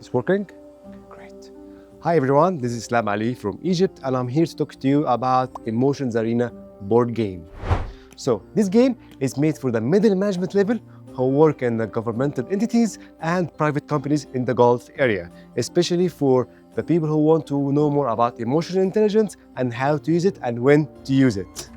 It's working? Great. Hi everyone, this is Eslam Ali from Egypt and I'm here to talk to you about Emotions Arena board game. So this game is made for the middle management level who work in the governmental entities and private companies in the Gulf area, especially for the people who want to know more about emotional intelligence and how to use it and when to use it.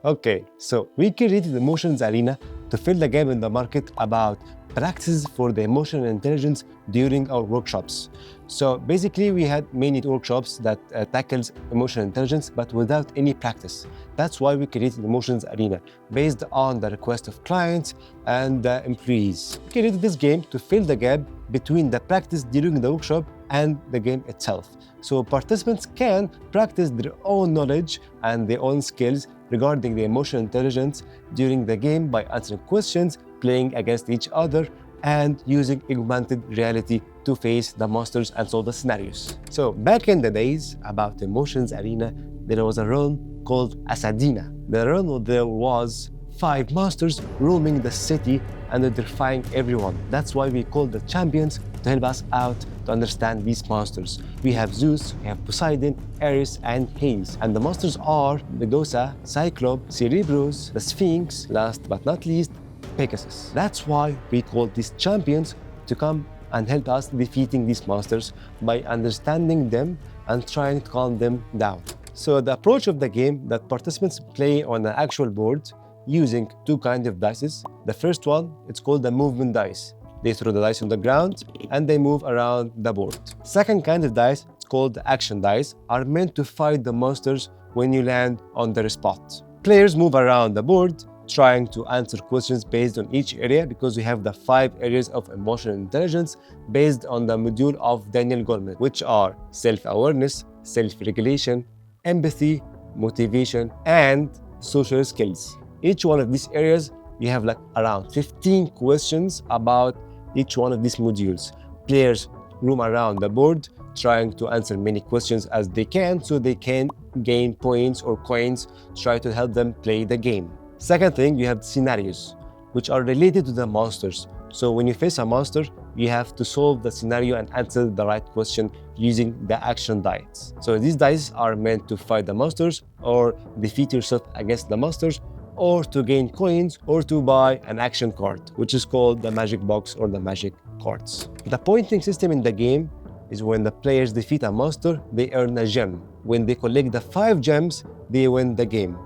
Okay, so we created the Emotions Arena to fill the gap in the market about practices for the emotional intelligence during our workshops. So basically we had many workshops that tackles emotional intelligence but without any practice. That's why we created the Emotions Arena based on the request of clients and employees. We created this game to fill the gap between the practice during the workshop and the game itself. So participants can practice their own knowledge and their own skills regarding the emotional intelligence during the game by answering questions, playing against each other, and using augmented reality to face the monsters and solve the scenarios. So back in the days about Emotions Arena, there was a realm called Asadina. The realm there was 5 monsters roaming the city and they're defying everyone. That's why we call the champions to help us out to understand these monsters. We have Zeus, we have Poseidon, Ares, and Hades. And the monsters are Medusa, Cyclops, Cerebros, the Sphinx, last but not least, Pegasus. That's why we call these champions to come and help us defeating these monsters by understanding them and trying to calm them down. So the approach of the game that participants play on an actual board using 2 kinds of dice. The first one, it's called the movement dice. They throw the dice on the ground and they move around the board. Second kind of dice, it's called the action dice, are meant to fight the monsters when you land on their spot. Players move around the board trying to answer questions based on each area because we have the 5 areas of emotional intelligence based on the module of Daniel Goleman, which are self-awareness, self-regulation, empathy, motivation, and social skills. Each one of these areas, you have like around 15 questions about each one of these modules. Players roam around the board trying to answer many questions as they can so they can gain points or coins, try to help them play the game. Second thing, you have scenarios, which are related to the monsters. So when you face a monster, you have to solve the scenario and answer the right question using the action dice. So these dice are meant to fight the monsters or defeat yourself against the monsters, or to gain coins, or to buy an action card, which is called the magic box or the magic cards. The pointing system in the game is when the players defeat a monster, they earn a gem. When they collect the 5 gems, they win the game.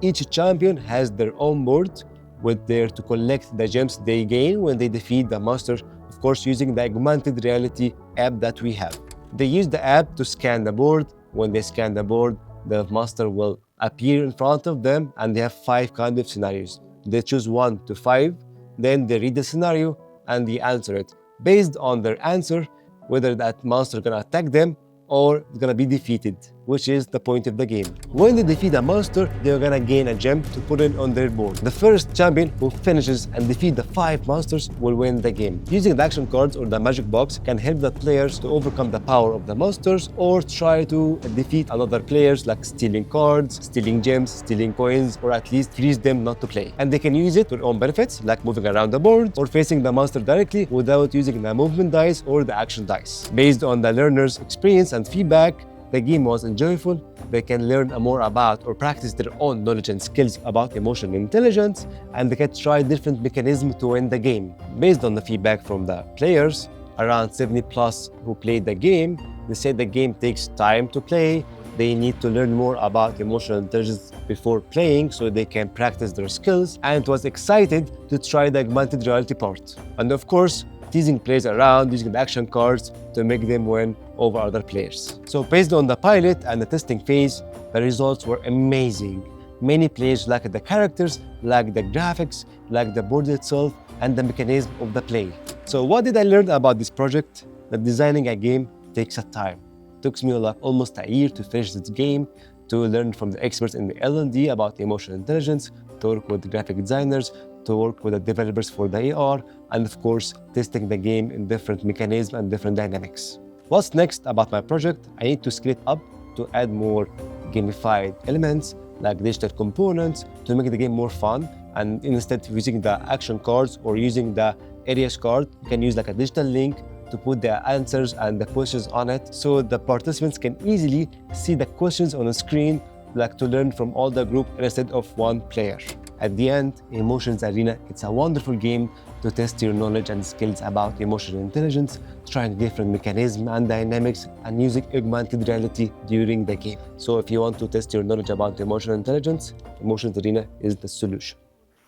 Each champion has their own board with there to collect the gems they gain when they defeat the monster, of course using the augmented reality app that we have. They use the app to scan the board. When they scan the board, the monster will appear in front of them and they have 5 kinds of scenarios. They choose 1 to 5, then they read the scenario and they answer it. Based on their answer, whether that monster is gonna attack them or it's gonna be defeated, which is the point of the game. When they defeat a monster, they're gonna gain a gem to put it on their board. The first champion who finishes and defeats the 5 monsters will win the game. Using the action cards or the magic box can help the players to overcome the power of the monsters or try to defeat other players, like stealing cards, stealing gems, stealing coins, or at least freeze them not to play. And they can use it to their own benefits, like moving around the board or facing the monster directly without using the movement dice or the action dice. Based on the learner's experience and feedback, the game was enjoyable. They can learn more about or practice their own knowledge and skills about emotional intelligence, and they can try different mechanisms to win the game. Based on the feedback from the players, around 70 plus who played the game, they said the game takes time to play. They need to learn more about emotional intelligence before playing so they can practice their skills, and was excited to try the augmented reality part. And of course, teasing players around using the action cards to make them win over other players. So based on the pilot and the testing phase, the results were amazing. Many players liked the characters, liked the graphics, liked the board itself, and the mechanism of the play. So what did I learn about this project? That designing a game takes a time. It took me like almost a year to finish this game, to learn from the experts in the L&D about emotional intelligence, to work with the graphic designers, to work with the developers for the AR, and of course, testing the game in different mechanisms and different dynamics. What's next about my project? I need to scale it up to add more gamified elements like digital components to make the game more fun. And instead of using the action cards or using the areas card, you can use like a digital link to put their answers and the questions on it, so the participants can easily see the questions on the screen, like to learn from all the group instead of one player. At the end, Emotions Arena, it's a wonderful game to test your knowledge and skills about emotional intelligence, trying different mechanisms and dynamics, and using augmented reality during the game. So if you want to test your knowledge about emotional intelligence, Emotions Arena is the solution.